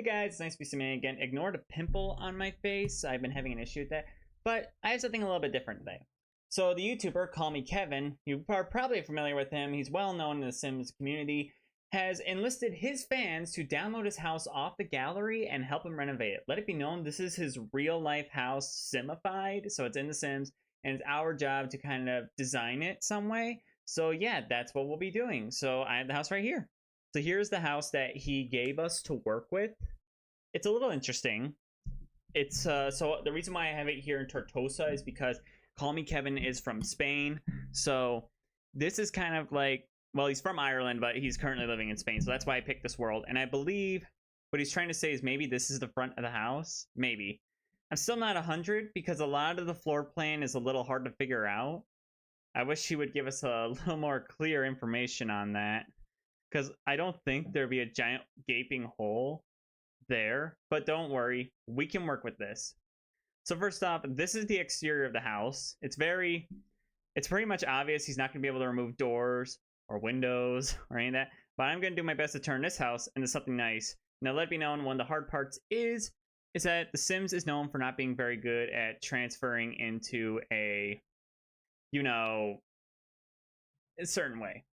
guys, it's nice to be seeing you again. Ignore the pimple on my face. I've been having an issue with that. But I have something a little bit different today. So the YouTuber, Call Me Kevin, you are probably familiar with him. He's well known in the Sims community. Has enlisted his fans to download his house off the gallery and help him renovate it. Let it be known this is his real life house simified. So it's in the Sims. And it's our job to kind of design it some way. So yeah, that's what we'll be doing. So I have the house right here. So here's the house that he gave us to work with. It's a little interesting. It's so the reason why I have it here in Tortosa is because Call Me Kevin is from Spain. So this is kind of like, well, he's from Ireland, but he's currently living in Spain. So that's why I picked this world. And I believe what he's trying to say is maybe this is the front of the house. Maybe. I'm still not 100 because a lot of the floor plan is a little hard to figure out. I wish he would give us a little more clear information on that. Because I don't think there'd be a giant gaping hole there. But don't worry, we can work with this. So first off, this is the exterior of the house. It's pretty much obvious he's not going to be able to remove doors or windows or any of that. But I'm going to do my best to turn this house into something nice. Now let me know, one of the hard parts is that The Sims is known for not being very good at transferring into a, a certain way.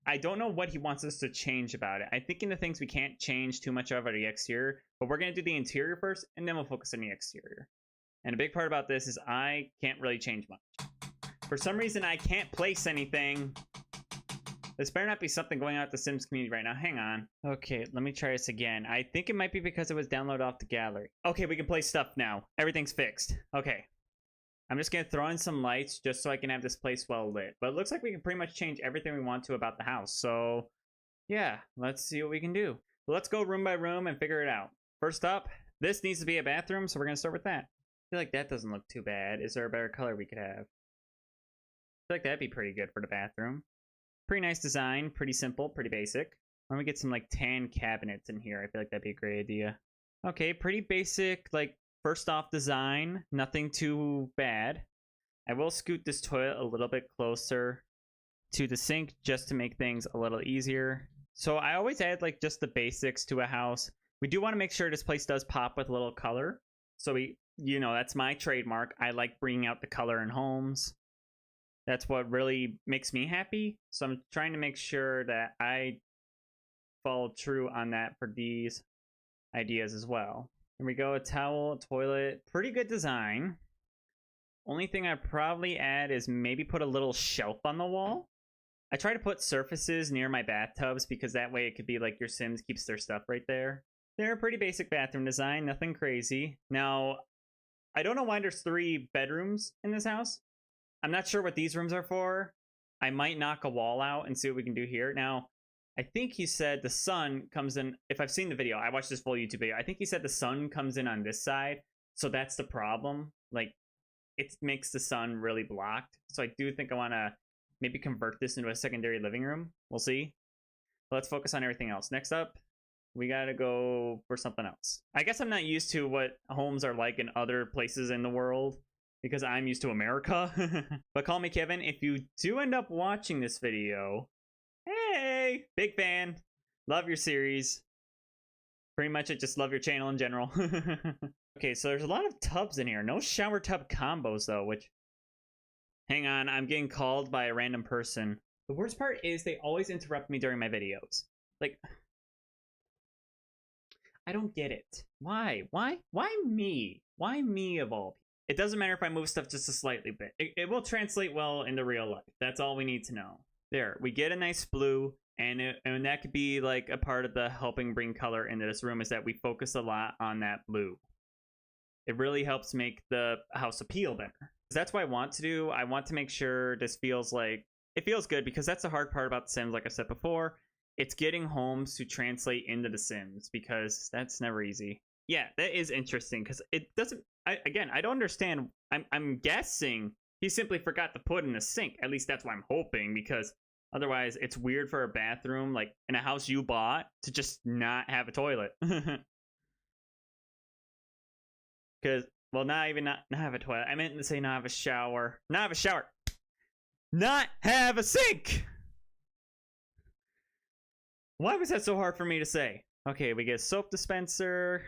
I don't know what he wants us to change about it. I think in the things we can't change too much of are the exterior, but we're going to do the interior first, and then we'll focus on the exterior. And a big part about this is I can't really change much. For some reason, I can't place anything. This better not be something going on at the Sims community right now. Hang on. Okay, let me try this again. I think it might be because it was downloaded off the gallery. Okay, we can place stuff now. Everything's fixed. Okay. I'm just going to throw in some lights just so I can have this place well lit. But it looks like we can pretty much change everything we want to about the house. So, yeah, let's see what we can do. Well, let's go room by room and figure it out. First up, this needs to be a bathroom, so we're going to start with that. I feel like that doesn't look too bad. Is there a better color we could have? I feel like that'd be pretty good for the bathroom. Pretty nice design, pretty simple, pretty basic. Why don't we get some, like, tan cabinets in here? I feel like that'd be a great idea. Okay, pretty basic, like, first off design, nothing too bad. I will scoot this toilet a little bit closer to the sink just to make things a little easier. So I always add like just the basics to a house. We do want to make sure this place does pop with a little color. So that's my trademark. I like bringing out the color in homes. That's what really makes me happy. So I'm trying to make sure that I follow true on that for these ideas as well. Here we go, a towel, toilet, pretty good design. Only thing I'd probably add is maybe put a little shelf on the wall. I try to put surfaces near my bathtubs because that way it could be like your Sims keeps their stuff right there. They're a pretty basic bathroom design, nothing crazy. Now, I don't know why there's 3 bedrooms in this house. I'm not sure what these rooms are for. I might knock a wall out and see what we can do here. Now, I think he said the sun comes in, if I've seen the video, I watched this full YouTube video, I think he said the sun comes in on this side, so that's the problem. Like, it makes the sun really blocked. So I do think I want to maybe convert this into a secondary living room. We'll see. Let's focus on everything else. Next up, we got to go for something else. I guess I'm not used to what homes are like in other places in the world because I'm used to America. But Call Me Kevin, if you do end up watching this video, hey, big fan. Love your series. Pretty much I just love your channel in general. Okay, so there's a lot of tubs in here. No shower tub combos though, which... Hang on, I'm getting called by a random person. The worst part is they always interrupt me during my videos. Like... I don't get it. Why? Why me? Why me of all people? It doesn't matter if I move stuff just a slightly bit. It will translate well into real life. That's all we need to know. There, we get a nice blue, and that could be like a part of the helping bring color into this room is that we focus a lot on that blue. It really helps make the house appeal better. That's what I want to do. I want to make sure this feels like, it feels good because that's the hard part about The Sims, like I said before. It's getting homes to translate into The Sims because that's never easy. Yeah, that is interesting because it doesn't, again, I don't understand. I'm guessing he simply forgot to put in the sink. At least that's what I'm hoping, because otherwise it's weird for a bathroom, like in a house you bought, to just not have a toilet. Because, well, not have a toilet. I meant to say not have a shower. Not have a shower. Not have a sink! Why was that so hard for me to say? Okay, we get a soap dispenser.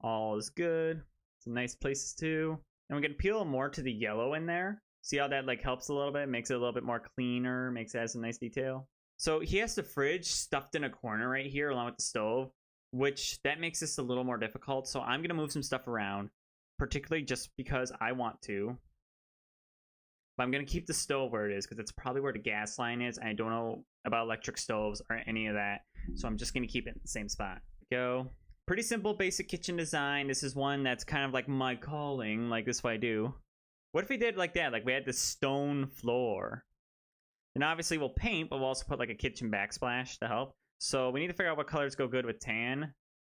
All is good. Some nice places too. And we're gonna peel more to the yellow in there. See how that like helps a little bit, makes it a little bit more cleaner, makes it have some nice detail. So he has the fridge stuffed in a corner right here along with the stove, which that makes this a little more difficult. So I'm gonna move some stuff around, particularly just because I want to. But I'm gonna keep the stove where it is because it's probably where the gas line is. And I don't know about electric stoves or any of that. So I'm just gonna keep it in the same spot. Go. Pretty simple, basic kitchen design. This is one that's kind of like my calling, like this is what I do. What if we did like that? Like we had the stone floor. And obviously we'll paint, but we'll also put like a kitchen backsplash to help. So we need to figure out what colors go good with tan.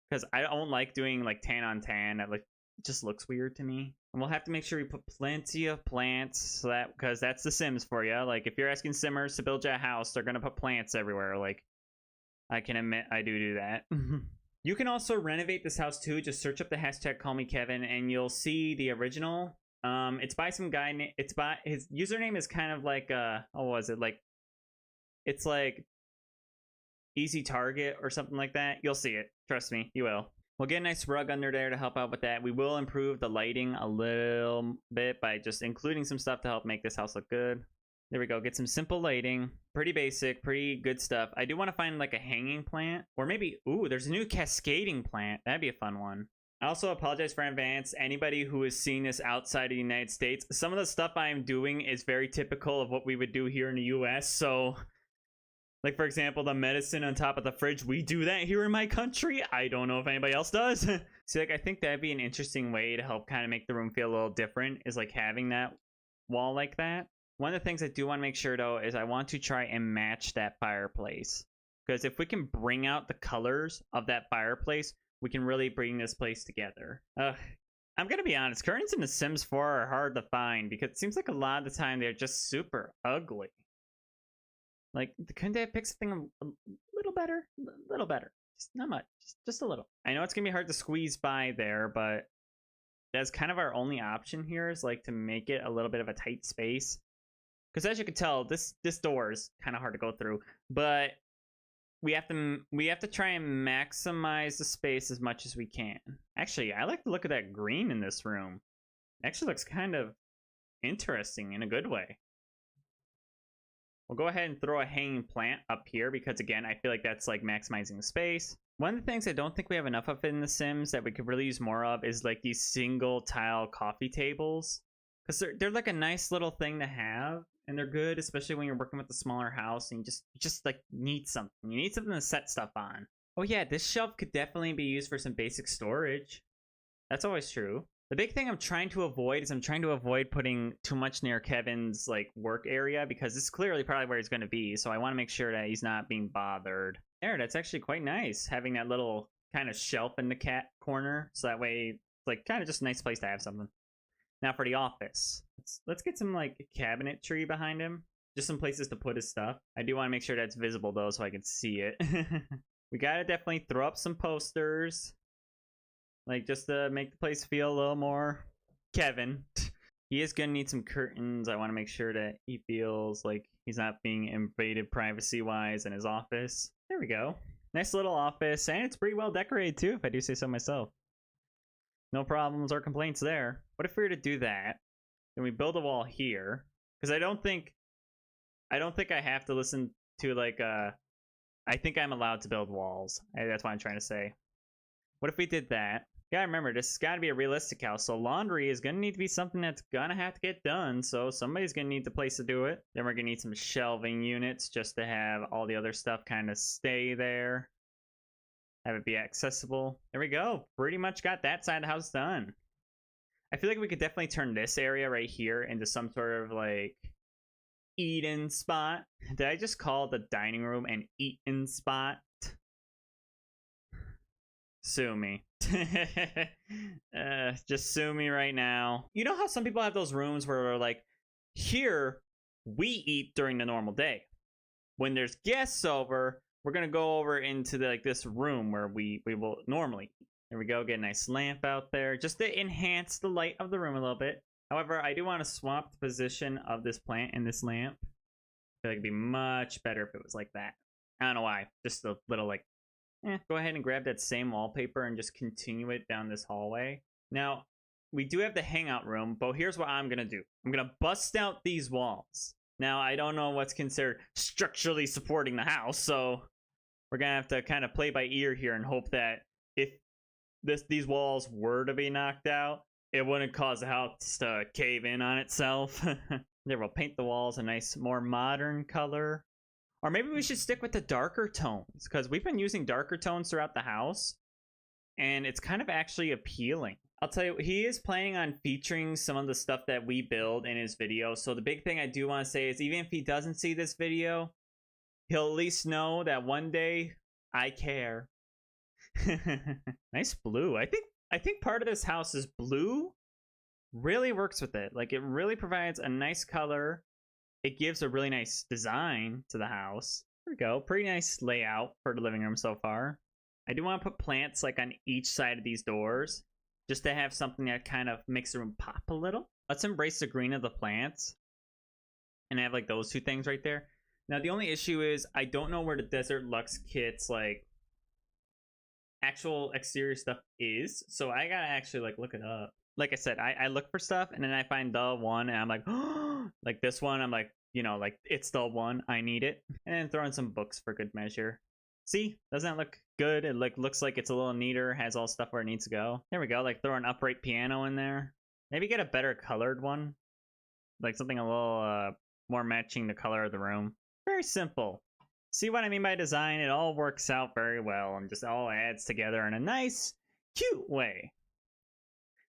Because I don't like doing like tan on tan. That like it just looks weird to me. And we'll have to make sure we put plenty of plants, so that because that's the Sims for you. Like if you're asking Simmers to build you a house, they're gonna put plants everywhere. Like I can admit I do that. You can also renovate this house too. Just search up the hashtag #CallMeKevin and you'll see the original. It's by some guy. It's by his username is kind of like what was it like? It's like Easy Target or something like that. You'll see it. Trust me, you will. We'll get a nice rug under there to help out with that. We will improve the lighting a little bit by just including some stuff to help make this house look good. There we go. Get some simple lighting. Pretty basic, pretty good stuff. I do want to find like a hanging plant or maybe, ooh, there's a new cascading plant. That'd be a fun one. I also apologize for in advance. Anybody who is seeing this outside of the United States, some of the stuff I'm doing is very typical of what we would do here in the US. So like, for example, the medicine on top of the fridge, we do that here in my country. I don't know if anybody else does. See, like, I think that'd be an interesting way to help kind of make the room feel a little different is like having that wall like that. One of the things I do want to make sure, though, is I want to try and match that fireplace. Because if we can bring out the colors of that fireplace, we can really bring this place together. I'm going to be honest, curtains in The Sims 4 are hard to find because it seems like a lot of the time they're just super ugly. Like, couldn't they have picked something a little better? A little better. Just not much. Just a little. I know it's going to be hard to squeeze by there, but that's kind of our only option here is, like, to make it a little bit of a tight space. Because as you can tell, this door is kind of hard to go through. But we have to try and maximize the space as much as we can. Actually, I like the look of that green in this room. It actually looks kind of interesting in a good way. We'll go ahead and throw a hanging plant up here because, again, I feel like that's like maximizing the space. One of the things I don't think we have enough of in The Sims that we could really use more of is like these single tile coffee tables. Because they're like a nice little thing to have. And they're good, especially when you're working with a smaller house and you just like need something. You need something to set stuff on. Oh yeah, this shelf could definitely be used for some basic storage. That's always true. The big thing I'm trying to avoid is I'm trying to avoid putting too much near Kevin's like work area because this is clearly probably where he's going to be. So I want to make sure that he's not being bothered. There, that's actually quite nice having that little kind of shelf in the cat corner. So that way, it's like kind of just a nice place to have something. Now for the office, let's get some like cabinetry behind him. Just some places to put his stuff. I do want to make sure that's visible though so I can see it. We gotta definitely throw up some posters. Like just to make the place feel a little more Kevin. He is gonna need some curtains. I want to make sure that he feels like he's not being invaded privacy wise in his office. There we go. Nice little office, and it's pretty well decorated too, if I do say so myself. No problems or complaints there. What if we were to do that? Then we build a wall here. Because I don't think I have to listen to like I think I'm allowed to build walls. That's what I'm trying to say. What if we did that? Yeah, remember, this has got to be a realistic house. So laundry is going to need to be something that's going to have to get done. So somebody's going to need the place to do it. Then we're going to need some shelving units just to have all the other stuff kind of stay there. Have it be accessible. There we go. Pretty much got that side of the house done. I feel like we could definitely turn this area right here into some sort of like eat-in spot. Did I just call the dining room an eat-in spot? Sue me. Just sue me right now. You know how some people have those rooms where they're like, here, we eat during the normal day. When there's guests over, we're going to go over into the, like this room where we will normally eat. There we go. Get a nice lamp out there just to enhance the light of the room a little bit. However, I do want to swap the position of this plant and this lamp. I feel like it'd be much better if it was like that. I don't know why. Just a little like go ahead and grab that same wallpaper and just continue it down this hallway. Now, we do have the hangout room, but here's what I'm gonna do. I'm gonna bust out these walls. Now, I don't know what's considered structurally supporting the house, so we're gonna have to kind of play by ear here and hope that if these walls were to be knocked out, it wouldn't cause the house to cave in on itself. There, we'll paint the walls a nice, more modern color. Or maybe we should stick with the darker tones, because we've been using darker tones throughout the house, and it's kind of actually appealing. I'll tell you, he is planning on featuring some of the stuff that we build in his video, so the big thing I do want to say is even if he doesn't see this video, he'll at least know that one day I care. Nice blue. I think part of this house is blue. Really works with it. Like, it really provides a nice color. It gives a really nice design to the house. There we go. Pretty nice layout for the living room so far. I do want to put plants like on each side of these doors, just to have something that kind of makes the room pop a little. Let's embrace the green of the plants and have like those two things right there. Now, the only issue is I don't know where the Desert Lux kit's like actual exterior stuff is, so I gotta actually like look it up. Like I said, I look for stuff and then I find the one and I'm like, oh, like this one, I'm like, you know, like it's the one, I need it. And then throw in some books for good measure. See, doesn't that look good? It like looks like it's a little neater, has all stuff where it needs to go. There we go, like throw an upright piano in there. Maybe get a better colored one, like something a little more matching the color of the room. Very simple. See what I mean by design? It all works out very well and just all adds together in a nice, cute way.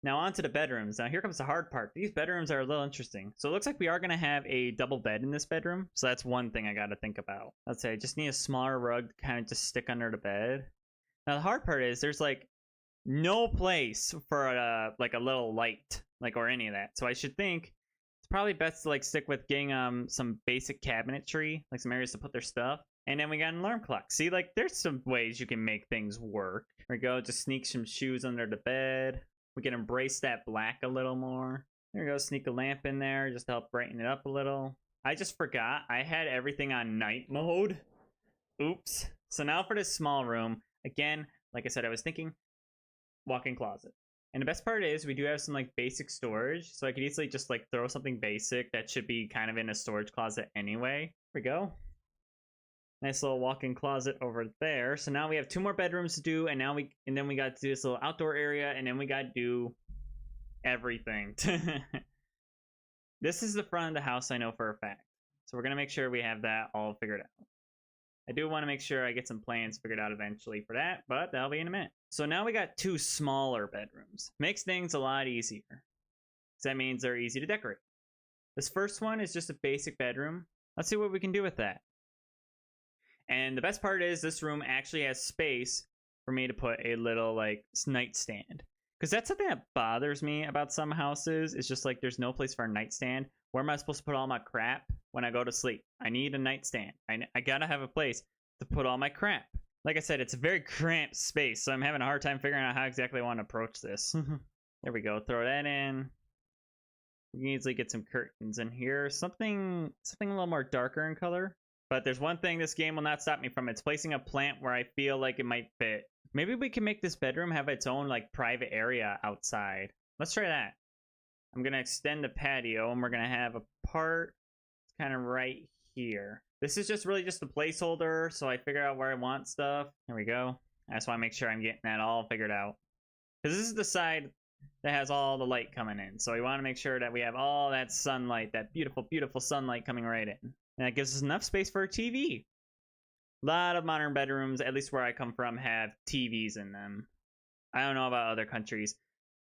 Now on to the bedrooms. Now here comes the hard part. These bedrooms are a little interesting. So it looks like we are going to have a double bed in this bedroom. So that's one thing I got to think about. Let's say I just need a smaller rug to kind of just stick under the bed. Now the hard part is there's like no place for like a little light, like, or any of that. So I should think it's probably best to like stick with getting some basic cabinetry, like some areas to put their stuff. And then we got an alarm clock. See, like there's some ways you can make things work. There we go. Just sneak some shoes under the bed. We can embrace that black a little more. There we go. Sneak a lamp in there just to help brighten it up a little. I just forgot I had everything on night mode. Oops. So now for this small room, again, like I said, I was thinking walk-in closet. And the best part is we do have some like basic storage. So I could easily just like throw something basic that should be kind of in a storage closet anyway. There we go. Nice little walk-in closet over there. So now we have 2 more bedrooms to do, and then we got to do this little outdoor area, and then we got to do everything. This is the front of the house, I know for a fact. So we're gonna make sure we have that all figured out. I do want to make sure I get some plans figured out eventually for that, but that'll be in a minute. So now we got 2 smaller bedrooms. Makes things a lot easier, because that means they're easy to decorate. This first one is just a basic bedroom. Let's see what we can do with that. And the best part is this room actually has space for me to put a little like nightstand. Because that's something that bothers me about some houses. It's just like there's no place for a nightstand. Where am I supposed to put all my crap when I go to sleep? I need a nightstand. I gotta have a place to put all my crap. Like I said, it's a very cramped space, so I'm having a hard time figuring out how exactly I want to approach this. There we go. Throw that in. We can easily get some curtains in here. Something a little more darker in color. But there's one thing this game will not stop me from. It's placing a plant where I feel like it might fit. Maybe we can make this bedroom have its own like private area outside. Let's try that. I'm going to extend the patio and we're going to have a part kind of right here. This is just really just a placeholder, so I figure out where I want stuff. There we go. I just want to make sure I'm getting that all figured out. Because this is the side that has all the light coming in. So we want to make sure that we have all that sunlight, that beautiful, beautiful sunlight coming right in. And that gives us enough space for a TV. A lot of modern bedrooms, at least where I come from, have TVs in them. I don't know about other countries.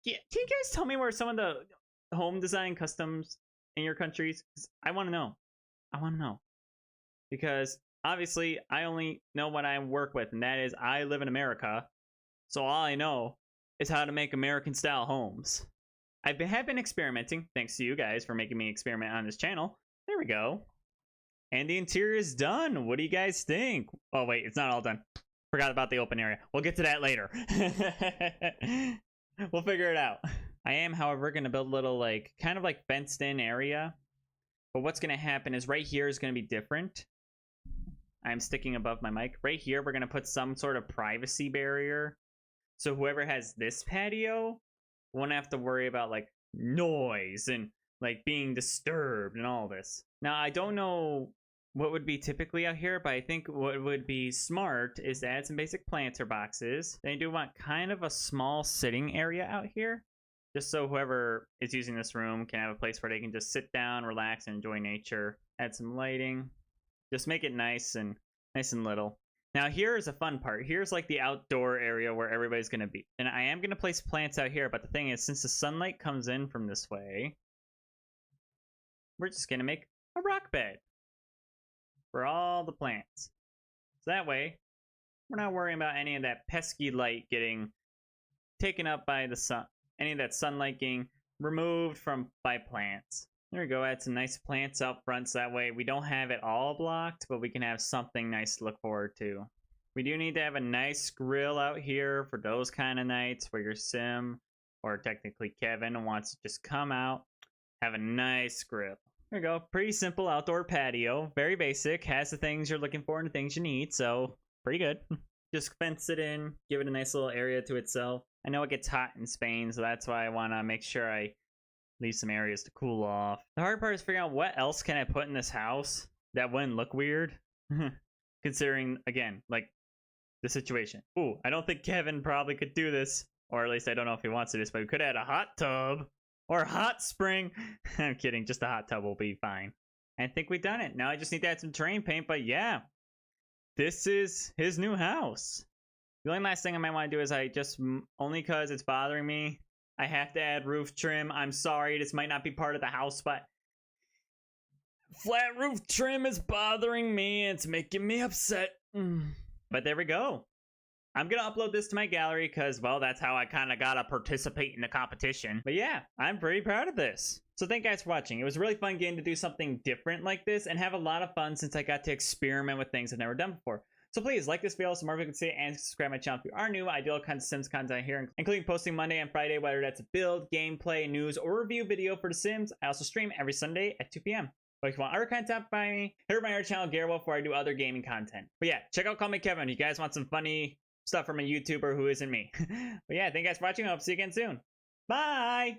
Yeah, can you guys tell me where some of the home design customs in your countries? 'Cause I want to know. I want to know. Because obviously, I only know what I work with, and that is I live in America. So all I know is how to make American-style homes. I have been experimenting, thanks to you guys for making me experiment on this channel. There we go. And the interior is done. What do you guys think? Oh, wait, it's not all done. Forgot about the open area. We'll get to that later. We'll figure it out. I am, however, going to build a little, like, kind of like fenced in area. But what's going to happen is right here is going to be different. I'm sticking above my mic. Right here, we're going to put some sort of privacy barrier. So whoever has this patio won't have to worry about like noise and like being disturbed and all this. Now, I don't know what would be typically out here, but I think what would be smart is to add some basic planter boxes. Then I do want kind of a small sitting area out here, just so whoever is using this room can have a place where they can just sit down, relax, and enjoy nature. Add some lighting. Just make it nice and little. Now here's a fun part. Here's like the outdoor area where everybody's going to be. And I am going to place plants out here, but the thing is, since the sunlight comes in from this way, we're just going to make a rock bed for all the plants. So that way, we're not worrying about any of that pesky light getting taken up by the sun. Any of that sunlight getting removed by plants. There we go, add some nice plants out front so that way we don't have it all blocked, but we can have something nice to look forward to. We do need to have a nice grill out here for those kind of nights where your sim, or technically Kevin, wants to just come out, have a nice grill. There we go, pretty simple outdoor patio, very basic, has the things you're looking for and the things you need, so pretty good. Just fence it in, give it a nice little area to itself. I know it gets hot in Spain, so that's why I want to make sure I leave some areas to cool off. The hard part is figuring out what else can I put in this house that wouldn't look weird. Considering, again, like, the situation. Ooh, I don't think Kevin probably could do this. Or at least I don't know if he wants to do this, but we could add a hot tub. Or a hot spring. I'm kidding, just a hot tub will be fine. I think we've done it. Now I just need to add some terrain paint, but yeah. This is his new house. The only last thing I might want to do is only because it's bothering me, I have to add roof trim. I'm sorry, this might not be part of the house, but flat roof trim is bothering me. It's making me upset. But there we go. I'm going to upload this to my gallery because, well, that's how I kind of got to participate in the competition. But yeah, I'm pretty proud of this. So thank you guys for watching. It was a really fun getting to do something different like this and have a lot of fun since I got to experiment with things I've never done before. So please like this video so more people can see it and subscribe to my channel if you are new. I do all kinds of Sims content here, including posting Monday and Friday, whether that's a build, gameplay, news, or review video for The Sims. I also stream every Sunday at 2 p.m. But if you want other content by me, head over to my other channel, garrcall, where I do other gaming content. But yeah, check out Call Me Kevin if you guys want some funny stuff from a YouTuber who isn't me. But yeah, thank you guys for watching. I hope to see you again soon. Bye!